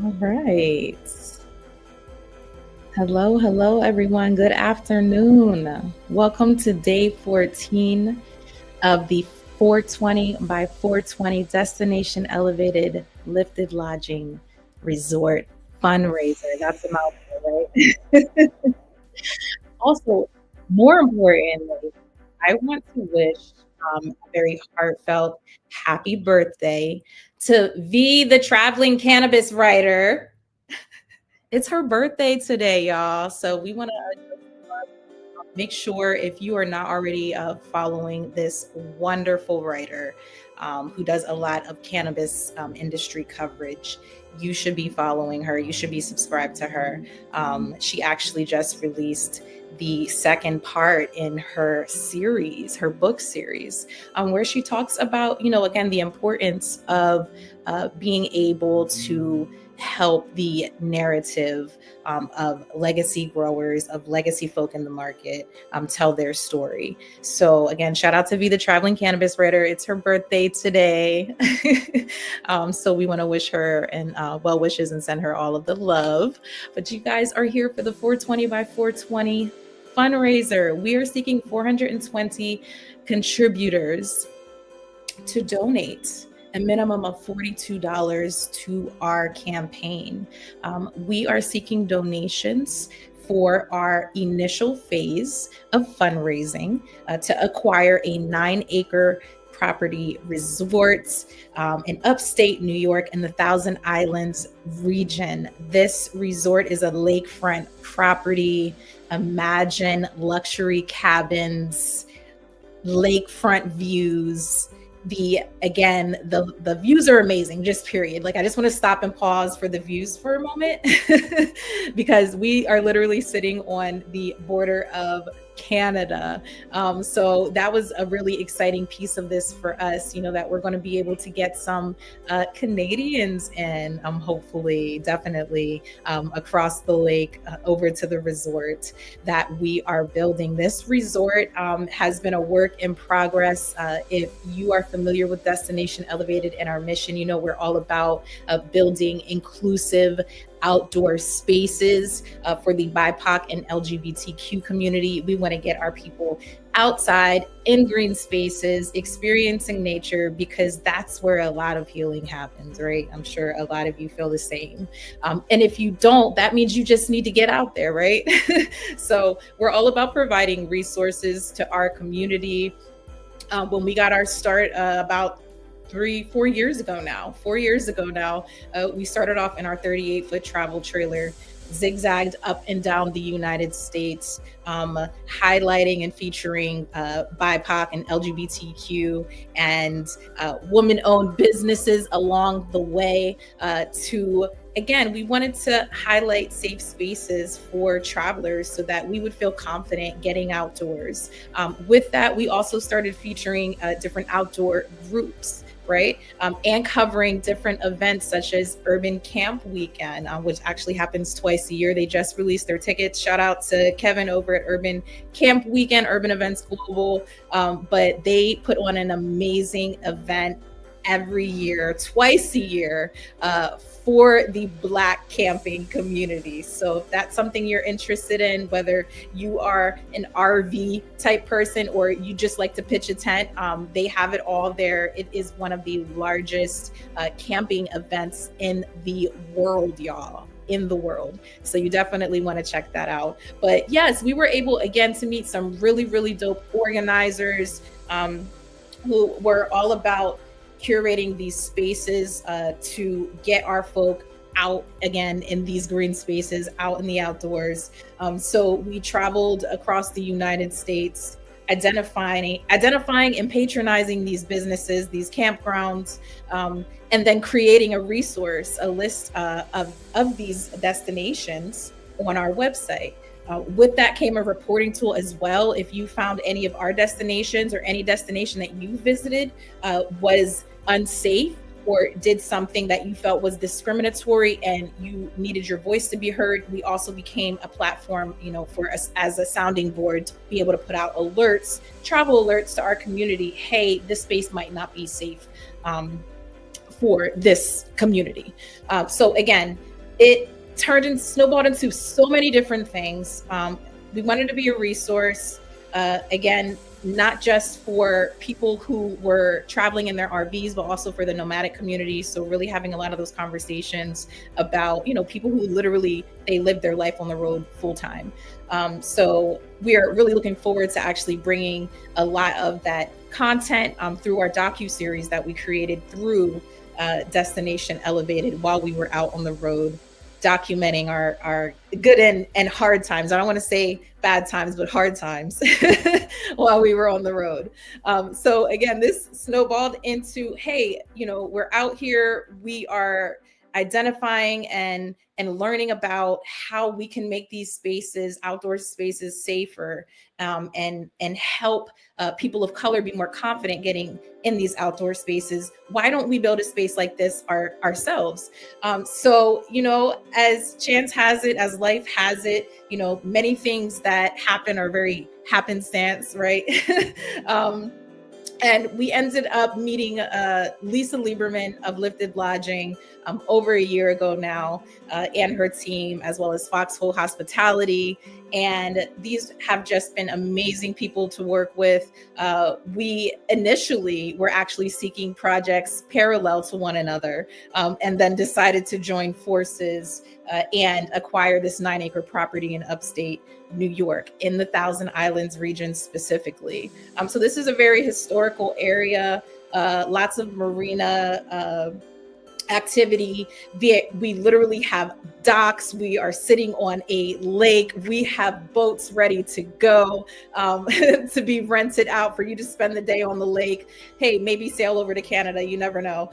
All right. Hello, everyone. Good afternoon. Welcome to day 14 of the 420 by 420 Destination Elevated Lifted Lodging Resort Fundraiser. That's a mouthful, right? Also, more importantly, I want to wish a very heartfelt happy birthday to V, the traveling cannabis writer. It's her birthday today, y'all. So we want to make sure if you are not already following this wonderful writer who does a lot of cannabis industry coverage, you should be following her. You should be subscribed to her. She actually just released the second part in her series, her book series, where she talks about, again, the importance of being able to help the narrative of legacy growers, of legacy folk in the market tell their story. So again, shout out to V, the traveling cannabis writer. It's her birthday today. So we want to wish her and well wishes and send her all of the love. But you guys are here for the 420 by 420 fundraiser. We are seeking 420 contributors to donate a minimum of $42 to our campaign. We are seeking donations for our initial phase of fundraising to acquire a 9-acre property resort in upstate New York in the Thousand Islands region. This resort is a lakefront property. Imagine luxury cabins, lakefront views. The views are amazing, just period. Like, I just want to stop and pause for the views for a moment because we are literally sitting on the border of Canada. So that was a really exciting piece of this for us, that we're going to be able to get some Canadians in, hopefully, definitely across the lake over to the resort that we are building. This resort has been a work in progress. If you are familiar with Destination Elevated and our mission, we're all about building inclusive outdoor spaces for the BIPOC and LGBTQ community. We want to get our people outside in green spaces, experiencing nature, because that's where a lot of healing happens, right? I'm sure a lot of you feel the same. And if you don't, that means you just need to get out there, right? So we're all about providing resources to our community. When we got our start about 4 years ago now, we started off in our 38-foot travel trailer, zigzagged up and down the United States, highlighting and featuring BIPOC and LGBTQ and woman-owned businesses along the way again, we wanted to highlight safe spaces for travelers so that we would feel confident getting outdoors. With that, we also started featuring different outdoor groups, right? And covering different events such as Urban Camp Weekend, which actually happens twice a year. They just released their tickets. Shout out to Kevin over at Urban Camp Weekend, Urban Events Global. But they put on an amazing event every year, twice a year, for the Black camping community. So if that's something you're interested in, whether you are an RV type person or you just like to pitch a tent, they have it all there. It is one of the largest camping events in the world, y'all. In the world. So you definitely want to check that out. But yes, we were able again to meet some really, really dope organizers who were all about curating these spaces to get our folk out again in these green spaces, out in the outdoors. So we traveled across the United States, identifying and patronizing these businesses, these campgrounds, and then creating a resource, a list of these destinations on our website. With that came a reporting tool as well. If you found any of our destinations or any destination that you visited was unsafe or did something that you felt was discriminatory and you needed your voice to be heard, we also became a platform, for us as a sounding board to be able to put out alerts, travel alerts to our community. Hey, this space might not be safe for this community. So again, it snowballed into so many different things. We wanted to be a resource, again, not just for people who were traveling in their RVs, but also for the nomadic community. So really having a lot of those conversations about, people who literally, they live their life on the road full time. So we are really looking forward to actually bringing a lot of that content through our docu-series that we created through Destination Elevated while we were out on the road, documenting our good and hard times. I don't want to say bad times, but hard times while we were on the road. So again, this snowballed into, hey, we're out here, we are identifying and learning about how we can make these spaces, outdoor spaces, safer, and help people of color be more confident getting in these outdoor spaces. Why don't we build a space like this ourselves? So, as chance has it, as life has it, many things that happen are very happenstance, right? And we ended up meeting Lisa Lieberman of Lifted Lodging over a year ago now, and her team, as well as Foxhole Hospitality. And these have just been amazing people to work with. We initially were actually seeking projects parallel to one another, and then decided to join forces and acquire this 9-acre property in upstate New York, in the Thousand Islands region specifically. So this is a very historical area, lots of marina activity. We literally have docks. We are sitting on a lake. We have boats ready to go, to be rented out for you to spend the day on the lake. Hey, maybe sail over to Canada. You never know.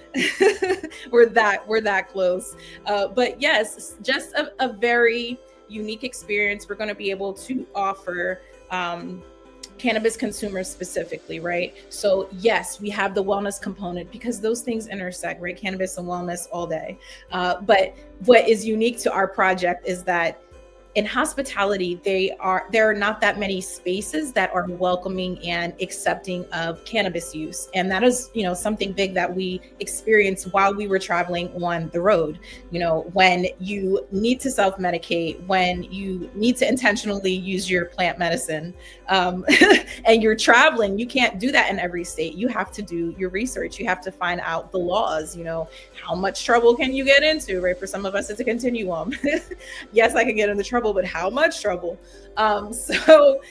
We're that close. But yes, just a very unique experience we're going to be able to offer cannabis consumers specifically, right? So yes, we have the wellness component because those things intersect, right? Cannabis and wellness all day. But what is unique to our project is that in hospitality, there are not that many spaces that are welcoming and accepting of cannabis use. And that is, something big that we experienced while we were traveling on the road. When you need to self-medicate, when you need to intentionally use your plant medicine, and you're traveling, you can't do that in every state. You have to do your research. You have to find out the laws, how much trouble can you get into, right? For some of us, it's a continuum. Yes, I can get into trouble, but how much trouble? So,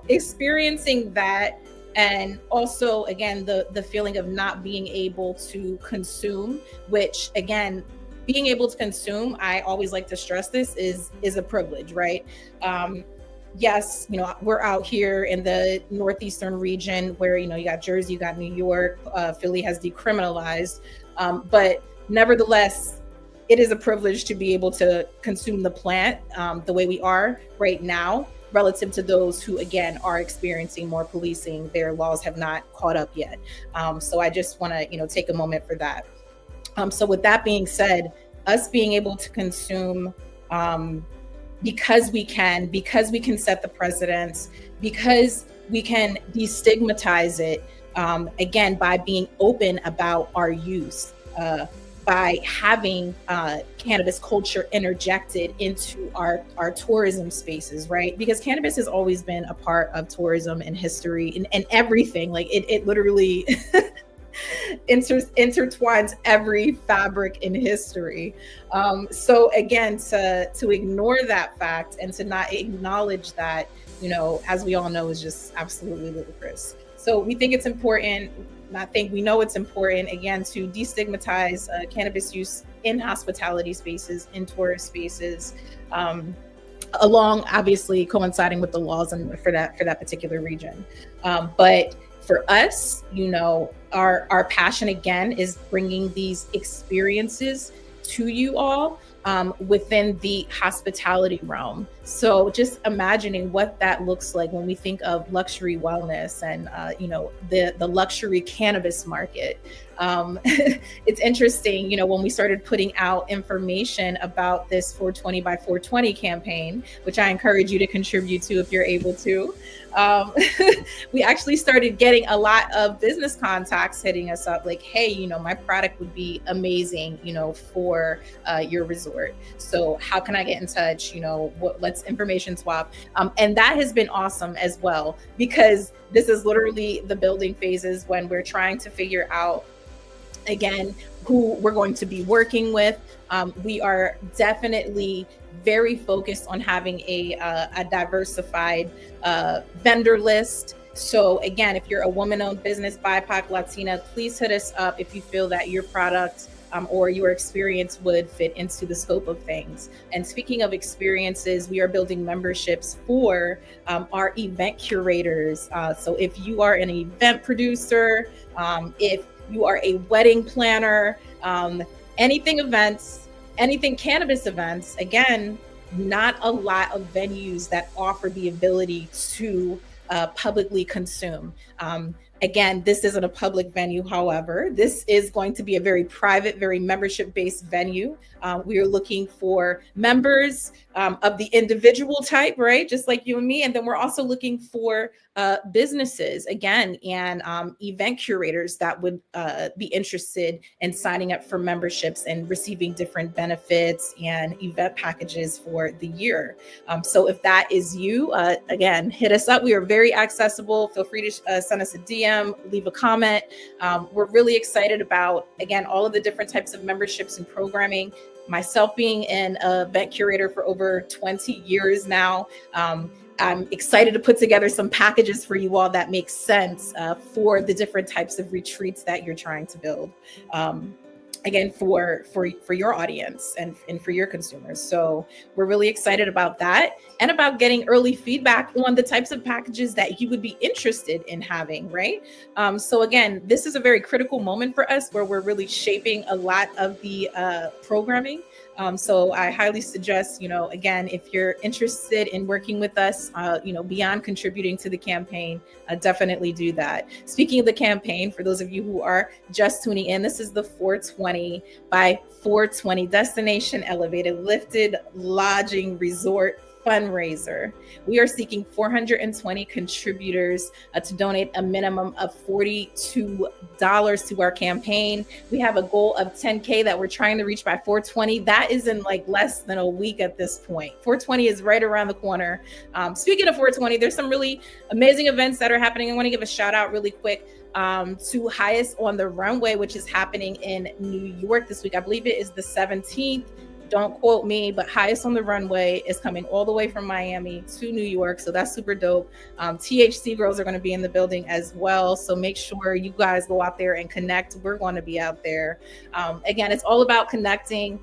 experiencing that, and also, again, the feeling of not being able to consume, which again, being able to consume, I always like to stress this, is a privilege, right? Yes, we're out here in the northeastern region where, you got Jersey, you got New York, Philly has decriminalized, but nevertheless, it is a privilege to be able to consume the plant the way we are right now, relative to those who, again, are experiencing more policing. Their laws have not caught up yet. So I just want to, take a moment for that. So with that being said, us being able to consume because we can set the precedents, because we can destigmatize it, again, by being open about our use, by having cannabis culture interjected into our tourism spaces, right? Because cannabis has always been a part of tourism and history and everything. Like it literally intertwines every fabric in history. So again, to ignore that fact and to not acknowledge that, as we all know, is just absolutely ludicrous. So we think it's important. We know it's important, again, to destigmatize cannabis use in hospitality spaces, in tourist spaces, along obviously coinciding with the laws and for that particular region. But for us, our passion again is bringing these experiences to you all, within the hospitality realm. So just imagining what that looks like when we think of luxury wellness and the luxury cannabis market. It's interesting, when we started putting out information about this 420 by 420 campaign, which I encourage you to contribute to if you're able to. We actually started getting a lot of business contacts hitting us up like, hey, my product would be amazing, for your resort. So how can I get in touch? Let's information swap. And that has been awesome as well, because this is literally the building phases when we're trying to figure out, again, who we're going to be working with. We are definitely very focused on having a diversified vendor list. So again, if you're a woman-owned business, BIPOC, Latina, please hit us up if you feel that your product or your experience would fit into the scope of things. And speaking of experiences, we are building memberships for our event curators. So if you are an event producer, if you are a wedding planner, anything events, anything cannabis events, again, not a lot of venues that offer the ability to publicly consume. Again, this isn't a public venue. However, this is going to be a very private, very membership-based venue. We are looking for members of the individual type, right? Just like you and me. And then we're also looking for businesses, again, and event curators that would be interested in signing up for memberships and receiving different benefits and event packages for the year. So if that is you, again, hit us up. We are very accessible. Feel free to send us a DM, leave a comment. We're really excited about, again, all of the different types of memberships and programming. Myself being an event curator for over 20 years now, I'm excited to put together some packages for you all that make sense for the different types of retreats that you're trying to build. Again, for your audience and for your consumers. So we're really excited about that and about getting early feedback on the types of packages that you would be interested in having, right? So again, this is a very critical moment for us where we're really shaping a lot of the programming. So I highly suggest, again, if you're interested in working with us, beyond contributing to the campaign, definitely do that. Speaking of the campaign, for those of you who are just tuning in, this is the 420 by 420 Destination Elevated Lifted Lodging Resort Fundraiser. We are seeking 420 contributors to donate a minimum of $42 to our campaign. We have a goal of 10K that we're trying to reach by 420. That is in like less than a week at this point. 420 is right around the corner. Speaking of 420, there's some really amazing events that are happening. I want to give a shout out really quick to Highest on the Runway, which is happening in New York this week. I believe it is the 17th. Don't quote me, but Highest on the Runway is coming all the way from Miami to New York. So that's super dope. THC girls are going to be in the building as well. So make sure you guys go out there and connect. We're going to be out there. Again, it's all about connecting.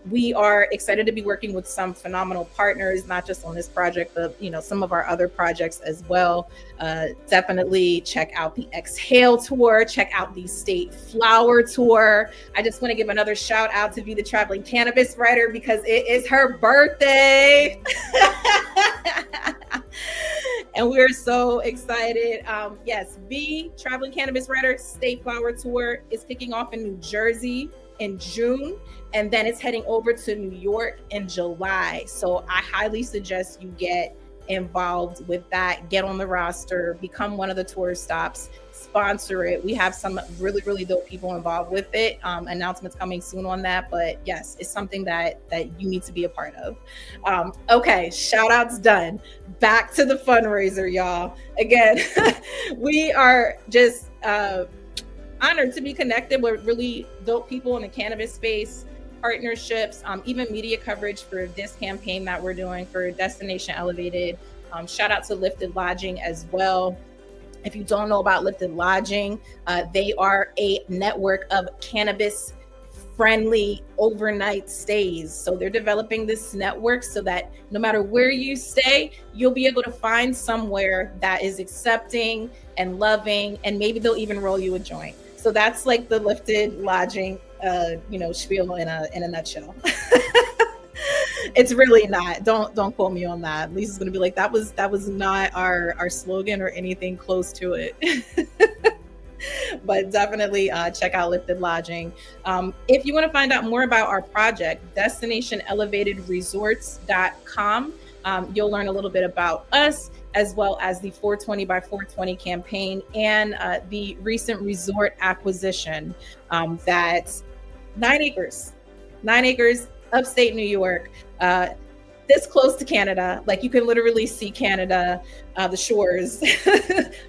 We are excited to be working with some phenomenal partners, not just on this project, but some of our other projects as well. Definitely check out the Exhale tour, check out the State Flower tour. I just want to give another shout out to Be the Traveling Cannabis Writer because it is her birthday. And we're so excited. Yes, Be Traveling Cannabis Writer State Flower tour is kicking off in New Jersey in June, and then it's heading over to New York in July. So I highly suggest you get involved with that, get on the roster, become one of the tour stops, sponsor it. We have some really, really dope people involved with it. Announcements coming soon on that, but yes, it's something that you need to be a part of. Okay, shout outs done. Back to the fundraiser, y'all. Again, we are just honored to be connected with really dope people in the cannabis space, partnerships, even media coverage for this campaign that we're doing for Destination Elevated. Shout out to Lifted Lodging as well. If you don't know about Lifted Lodging, they are a network of cannabis friendly overnight stays. So they're developing this network so that no matter where you stay, you'll be able to find somewhere that is accepting and loving, and maybe they'll even roll you a joint. So that's like the Lifted Lodging spiel in a nutshell. It's really not. Don't quote me on that. Lisa's gonna be like, that was not our slogan or anything close to it. But definitely check out Lifted Lodging. If you want to find out more about our project, destinationelevatedresorts.com. You'll learn a little bit about us, as well as the 420 by 420 campaign and the recent resort acquisition. That's 9 acres, 9 acres, upstate New York, this close to Canada. Like, you can literally see Canada, the shores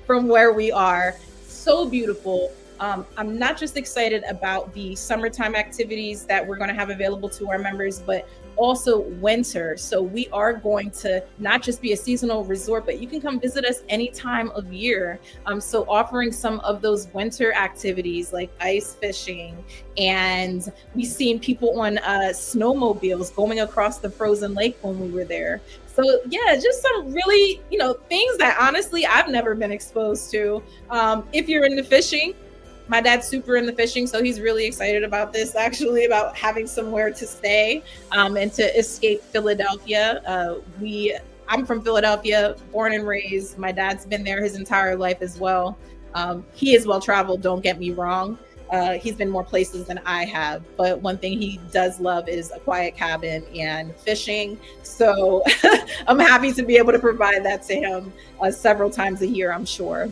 from where we are. So beautiful. I'm not just excited about the summertime activities that we're going to have available to our members, but also winter. So we are going to not just be a seasonal resort, but you can come visit us any time of year. So offering some of those winter activities like ice fishing, and we've seen people on snowmobiles going across the frozen lake when we were there. So yeah, just some really, things that honestly I've never been exposed to. If you're into fishing, my dad's super into fishing, so he's really excited about this, actually, about having somewhere to stay and to escape Philadelphia. I'm from Philadelphia, born and raised. My dad's been there his entire life as well. He is well traveled, don't get me wrong. He's been more places than I have, but one thing he does love is a quiet cabin and fishing. So I'm happy to be able to provide that to him several times a year, I'm sure.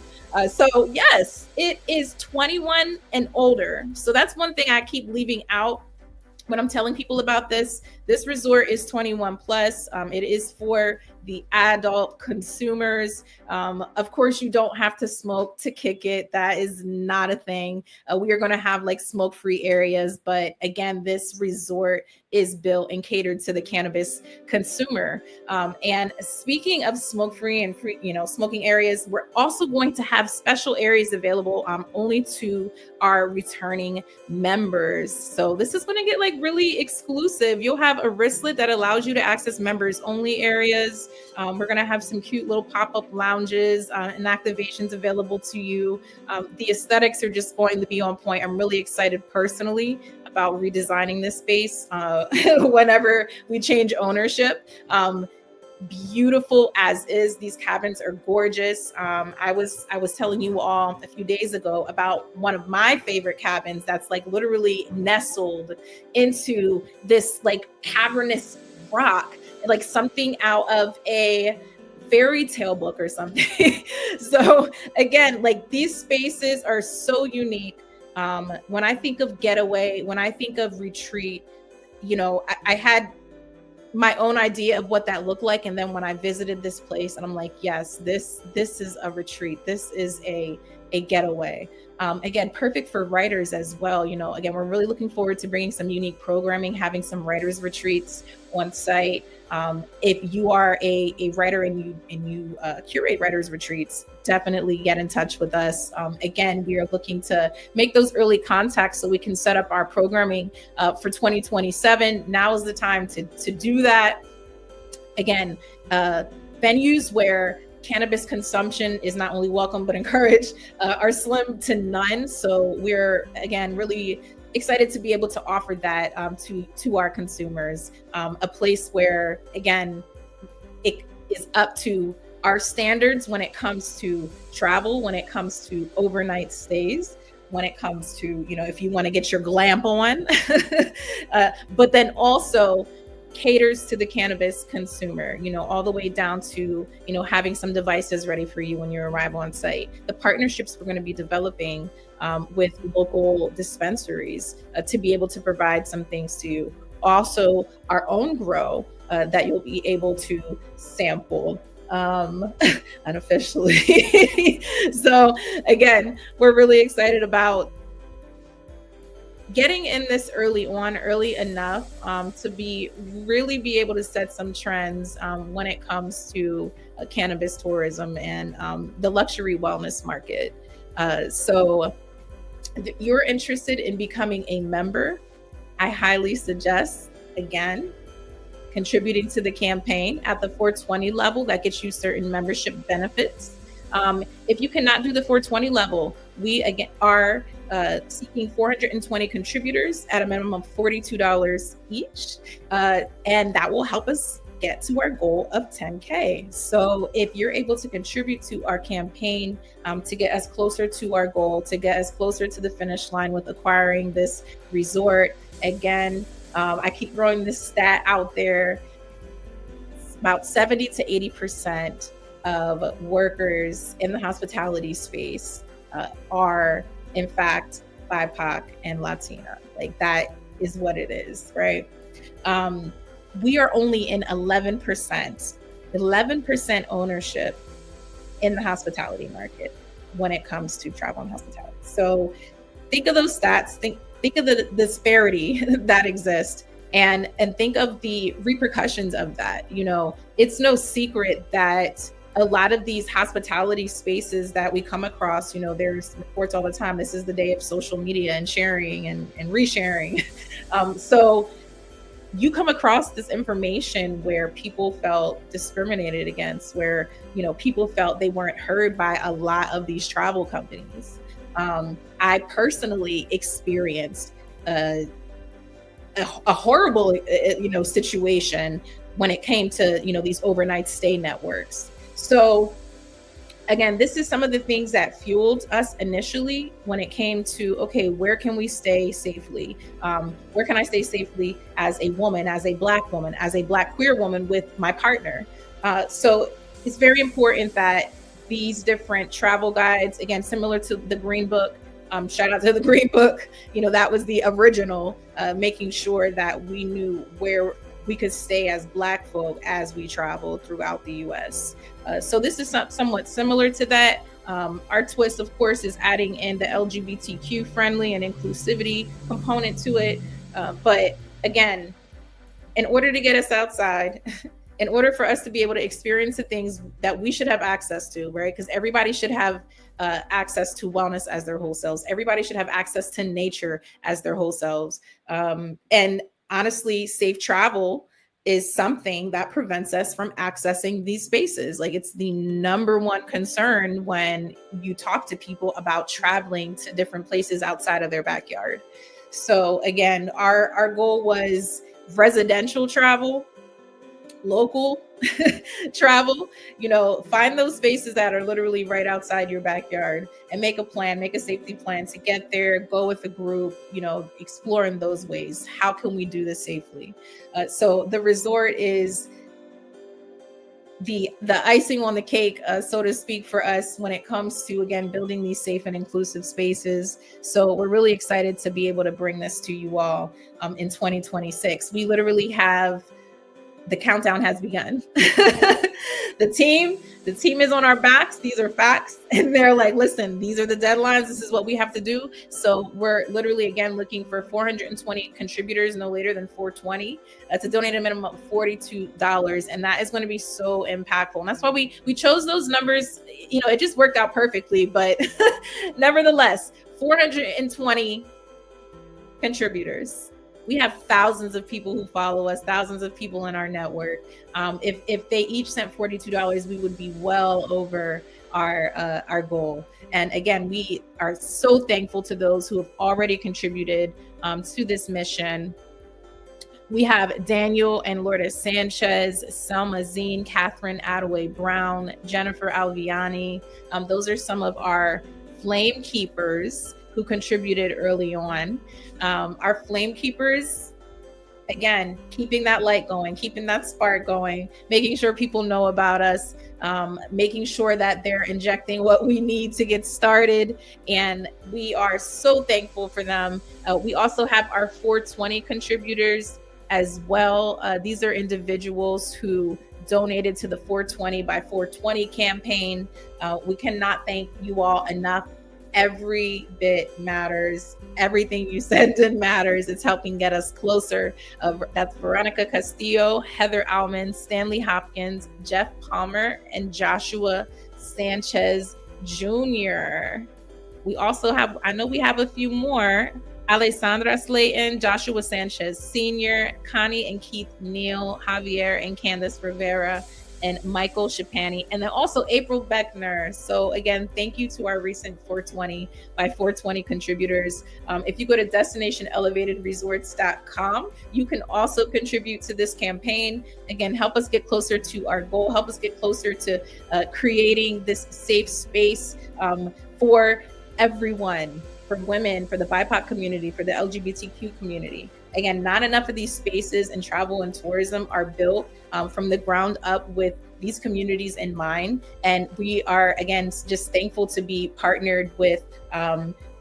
So yes, it is 21 and older. So that's one thing I keep leaving out when I'm telling people about this. This resort is 21 plus. It is for the adult consumers. Of course, you don't have to smoke to kick it. That is not a thing. We are going to have like smoke-free areas, but again, this resort is built and catered to the cannabis consumer. And speaking of smoke-free and free, smoking areas, we're also going to have special areas available only to our returning members. So this is going to get like really exclusive. You'll have a wristlet that allows you to access members only areas. We're going to have some cute little pop-up lounges and activations available to you. The aesthetics are just going to be on point. I'm really excited personally about redesigning this space whenever we change ownership. Beautiful as is. These cabins are gorgeous. I was telling you all a few days ago about one of my favorite cabins that's like literally nestled into this like cavernous rock, like something out of a fairy tale book or something. So again, like, these spaces are so unique. When I think of getaway, when I think of retreat, I had my own idea of what that looked like. And then when I visited this place, and I'm like, yes, this is a retreat. This is a getaway. Again, perfect for writers as well. Again, we're really looking forward to bringing some unique programming, having some writers retreats on site. If you are a writer and you curate writers retreats, definitely get in touch with us. Again, we are looking to make those early contacts so we can set up our programming for 2027. Now is the time to do that. Again, venues where cannabis consumption is not only welcome but encouraged are slim to none. So we're, again, really excited to be able to offer that to our consumers, a place where, again, it is up to our standards when it comes to travel, when it comes to overnight stays, when it comes to, if you want to get your glamp on, but then also caters to the cannabis consumer, all the way down to, having some devices ready for you when you arrive on site. The partnerships we're going to be developing with local dispensaries to be able to provide some things to you. Also, our own grow that you'll be able to sample unofficially. So again, we're really excited about getting in this early enough to be able to set some trends when it comes to cannabis tourism and the luxury wellness market. So if you're interested in becoming a member, I highly suggest, again, contributing to the campaign at the 420 level. That gets you certain membership benefits. If you cannot do the 420 level, we again are seeking 420 contributors at a minimum of $42 each. And that will help us get to our goal of 10K. So if you're able to contribute to our campaign to get us closer to our goal, to get us closer to the finish line with acquiring this resort, again, I keep throwing this stat out there. About 70 to 80% of workers in the hospitality space are, in fact, BIPOC and Latina. Like, that is what it is, right? We are only in 11% ownership in the hospitality market when it comes to travel and hospitality. So think of those stats, think of the disparity that exists, and think of the repercussions of that. You know, it's no secret that a lot of these hospitality spaces that we come across, you know, there's reports all the time, this is the day of social media and sharing and resharing. So you come across this information where people felt discriminated against, where, you know, people felt they weren't heard by a lot of these travel companies. I personally experienced a horrible, you know, situation when it came to, you know, these overnight stay networks. So again, this is some of the things that fueled us initially when it came to, okay, where can we stay safely? Where can I stay safely as a woman, as a Black woman, as a Black queer woman with my partner? So it's very important that these different travel guides, again, similar to the Green Book, shout out to the Green Book, you know, that was the original, making sure that we knew where we could stay as Black folk as we travel throughout the US. So this is somewhat similar to that. Our twist, of course, is adding in the LGBTQ friendly and inclusivity component to it. But again, in order to get us outside, in order for us to be able to experience the things that we should have access to, right? Because everybody should have access to wellness as their whole selves. Everybody should have access to nature as their whole selves. And honestly, safe travel is something that prevents us from accessing these spaces. Like, it's the number one concern when you talk to people about traveling to different places outside of their backyard. So again, our goal was residential travel, local travel, you know, find those spaces that are literally right outside your backyard and make a plan, make a safety plan to get there, go with a group, you know, exploring those ways. How can we do this safely? So the resort is the icing on the cake, so to speak, for us when it comes to, again, building these safe and inclusive spaces. So we're really excited to be able to bring this to you all in 2026. We literally have, the countdown has begun. The team is on our backs. These are facts. And they're like, listen, these are the deadlines. This is what we have to do. So we're literally, again, looking for 420 contributors, no later than 420, to donate a minimum of $42. And that is going to be so impactful. And that's why we chose those numbers. You know, it just worked out perfectly. But nevertheless, 420 contributors. We have thousands of people who follow us, thousands of people in our network. If they each sent $42, we would be well over our goal. And again, we are so thankful to those who have already contributed to this mission. We have Daniel and Lourdes Sanchez, Selma Zine, Catherine Attaway Brown, Jennifer Alviani. Those are some of our flame keepers who contributed early on. Our flame keepers, again, keeping that light going, keeping that spark going, making sure people know about us, making sure that they're injecting what we need to get started. And we are so thankful for them. We also have our 420 contributors as well. These are individuals who donated to the 420 by 420 campaign. We cannot thank you all enough. Every bit matters. Everything you send in matters. It's helping get us closer. That's Veronica Castillo, Heather Alman, Stanley Hopkins, Jeff Palmer, and Joshua Sanchez Jr. We also have, I know we have a few more, Alessandra Slayton, Joshua Sanchez Sr., Connie and Keith Neal, Javier and Candace Rivera, and Michael Shapani, and then also April Beckner. So again, thank you to our recent 420 by 420 contributors. If you go to destinationelevatedresorts.com, you can also contribute to this campaign. Again, help us get closer to our goal, help us get closer to creating this safe space for everyone, for women, for the BIPOC community, for the LGBTQ community. Again, not enough of these spaces in travel and tourism are built from the ground up with these communities in mind. And we are, again, just thankful to be partnered with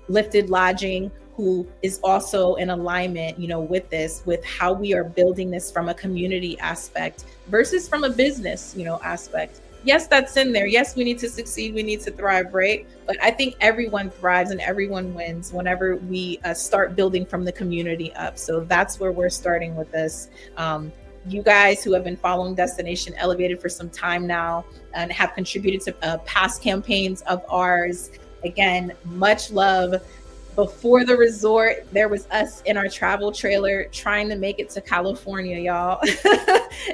Lifted Lodging, who is also in alignment, with this, with how we are building this from a community aspect versus from a business, aspect. Yes, that's in there. Yes, we need to succeed. We need to thrive, right? But I think everyone thrives and everyone wins whenever we start building from the community up. So that's where we're starting with this. You guys who have been following Destination Elevated for some time now and have contributed to past campaigns of ours, again, much love. Before the resort, there was us in our travel trailer trying to make it to California, y'all.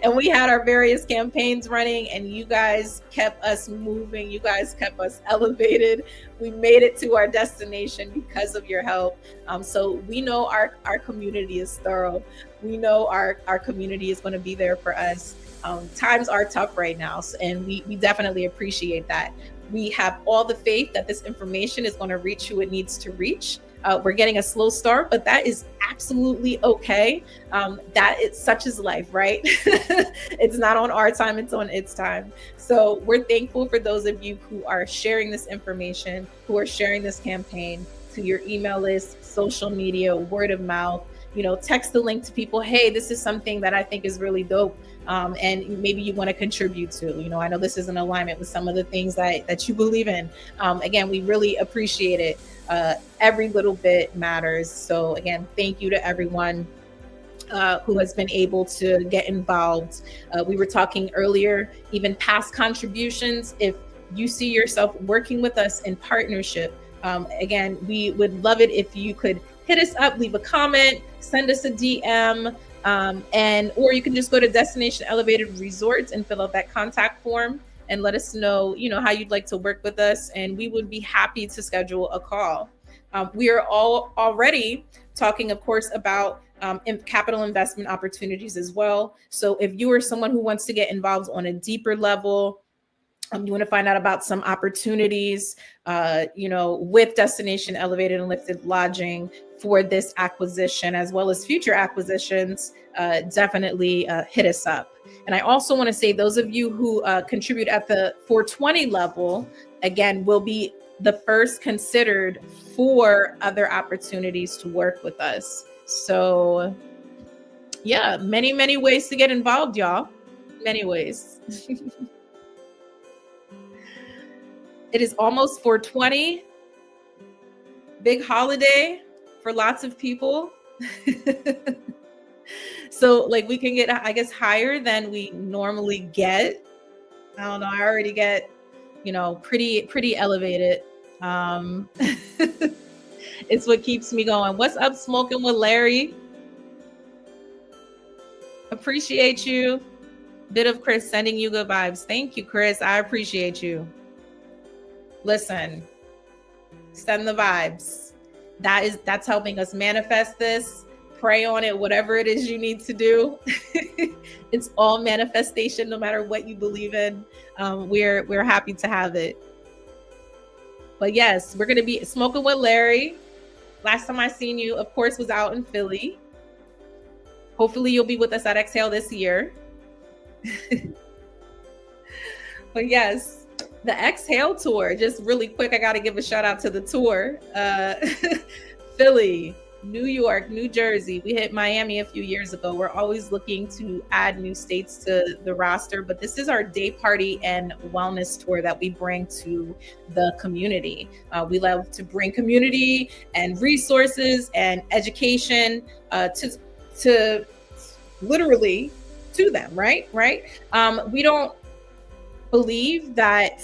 And we had our various campaigns running, and you guys kept us moving. You guys kept us elevated. We made it to our destination because of your help. So we know our community is thorough. We know our community is going to be there for us. Times are tough right now, and we definitely appreciate that. We have all the faith that this information is going to reach who it needs to reach. We're getting a slow start, but that is absolutely okay. That is such is life, right? It's not on our time, it's on its time. So we're thankful for those of you who are sharing this information, who are sharing this campaign to your email list, social media, word of mouth. Text the link to people. Hey, this is something that I think is really dope. And maybe you want to contribute to. I know this is in alignment with some of the things that you believe in. Again, we really appreciate it. Every little bit matters. So again, thank you to everyone who has been able to get involved. We were talking earlier, even past contributions. If you see yourself working with us in partnership, again, we would love it if you could hit us up, leave a comment, send us a DM. Or you can just go to Destination Elevated Resorts and fill out that contact form and let us know, how you'd like to work with us. And we would be happy to schedule a call. We are all already talking, of course, about capital investment opportunities as well. So if you are someone who wants to get involved on a deeper level, you want to find out about some opportunities, with Destination Elevated and Lifted Lodging for this acquisition, as well as future acquisitions, definitely hit us up. And I also want to say those of you who contribute at the 420 level, again, will be the first considered for other opportunities to work with us. So yeah, many, many ways to get involved, y'all. Many ways. It is almost 420. Big holiday for lots of people. So we can get, I guess, higher than we normally get. I don't know. I already get, pretty elevated. It's what keeps me going. What's up, Smoking with Larry? Appreciate you. Bit of Chris sending you good vibes. Thank you, Chris. I appreciate you. Listen, send the vibes. That's helping us manifest this. Pray on it, whatever it is you need to do. It's all manifestation, no matter what you believe in. We're happy to have it. But yes, we're gonna be Smoking with Larry. Last time I seen you, of course, was out in Philly. Hopefully you'll be with us at Exhale this year. But yes. The Exhale tour, just really quick, I got to give a shout out to the tour. Philly, New York, New Jersey. We hit Miami a few years ago. We're always looking to add new states to the roster, but this is our day party and wellness tour that we bring to the community. We love to bring community and resources and education to literally to them, right? We don't believe that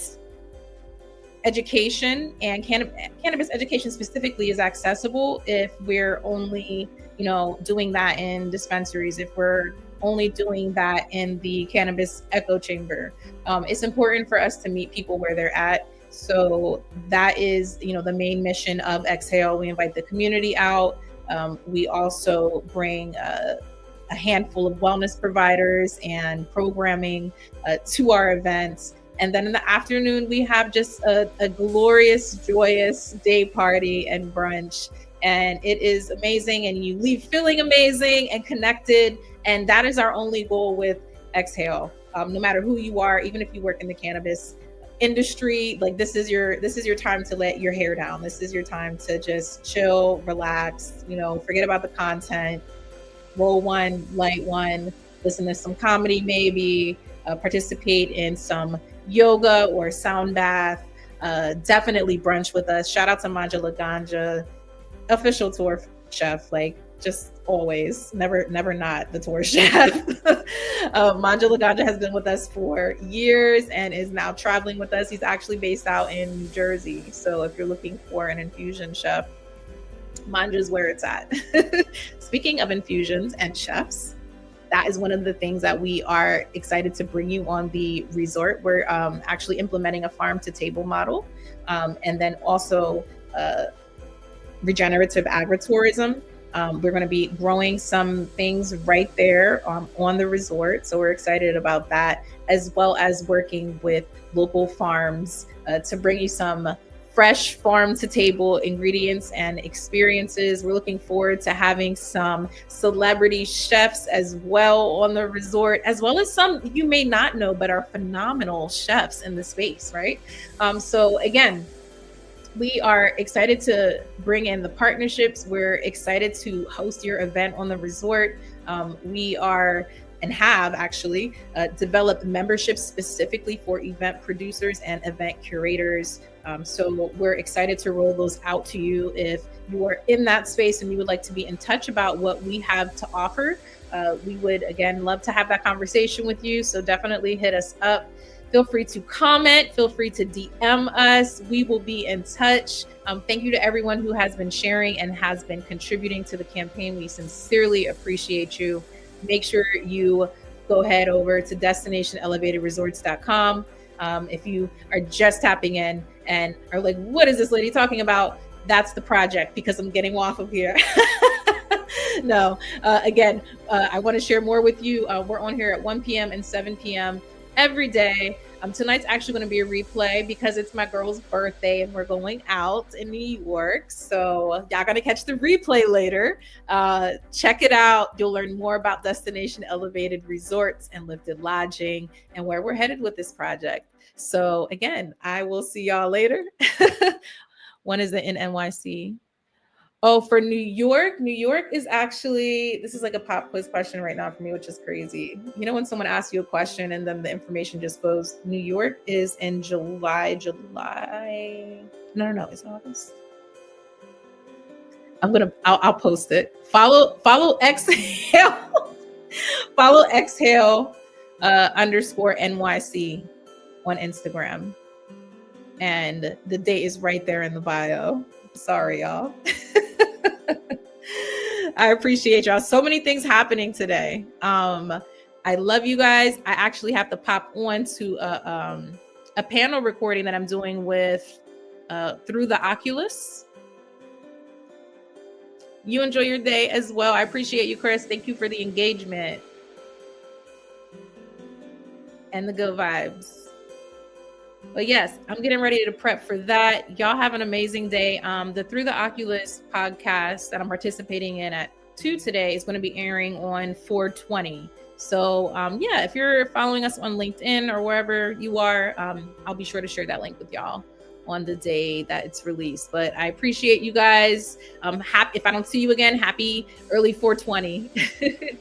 education and cannabis education specifically is accessible if we're only, doing that in dispensaries, if we're only doing that in the cannabis echo chamber. It's important for us to meet people where they're at. So that is, the main mission of Exhale. We invite the community out. We also bring a handful of wellness providers and programming to our events. And then in the afternoon, we have just a glorious, joyous day party and brunch. And it is amazing. And you leave feeling amazing and connected. And that is our only goal with Exhale. No matter who you are, even if you work in the cannabis industry, like this is your time to let your hair down. This is your time to just chill, relax, forget about the content, roll one, light one, listen to some comedy, maybe participate in some yoga or sound bath. Definitely brunch with us. Shout out to Manja Laganja, official tour chef, like just always, never not the tour chef. Manja Laganja has been with us for years and is now traveling with us. He's actually based out in New Jersey. So if you're looking for an infusion chef, Manja's where it's at. Speaking of infusions and chefs, that is one of the things that we are excited to bring you on the resort. We're actually implementing a farm to table model, and then also regenerative agritourism. We're going to be growing some things right there on the resort. So we're excited about that, as well as working with local farms to bring you some fresh farm to table ingredients and experiences. We're looking forward to having some celebrity chefs as well on the resort, as well as some you may not know, but are phenomenal chefs in the space, right? So again, we are excited to bring in the partnerships. We're excited to host your event on the resort. We are and have actually developed memberships specifically for event producers and event curators. So we're excited to roll those out to you. If you are in that space and you would like to be in touch about what we have to offer, we would, again, love to have that conversation with you. So definitely hit us up. Feel free to comment. Feel free to DM us. We will be in touch. Thank you to everyone who has been sharing and has been contributing to the campaign. We sincerely appreciate you. Make sure you go head over to destinationelevatedresorts.com. If you are just tapping in and are like, what is this lady talking about? That's the project, because I'm getting off of here. No, again, I want to share more with you. We're on here at 1 p.m. and 7 p.m. every day. Tonight's actually going to be a replay because it's my girl's birthday and we're going out in New York. So y'all going to catch the replay later. Check it out. You'll learn more about Destination Elevated Resorts and Lifted Lodging and where we're headed with this project. So again, I will see y'all later. When is it in NYC? Oh, for New York is actually, this is like a pop quiz question right now for me, which is crazy. You know, when someone asks you a question and then the information just goes, New York is in July. No, it's August. I'll post it. Follow Exhale, follow Exhale _ NYC on Instagram. And the date is right there in the bio. Sorry, y'all. I appreciate y'all. So many things happening today. I love you guys. I actually have to pop on to a panel recording that I'm doing with through the Oculus. You enjoy your day as well. I appreciate you, Chris. Thank you for the engagement and the good vibes. But yes, I'm getting ready to prep for that. Y'all have an amazing day. The Through the Oculus podcast that I'm participating in at 2 today is going to be airing on 4/20. So yeah, if you're following us on LinkedIn or wherever you are, I'll be sure to share that link with y'all on the day that it's released. But I appreciate you guys. If I don't see you again, happy early 4/20.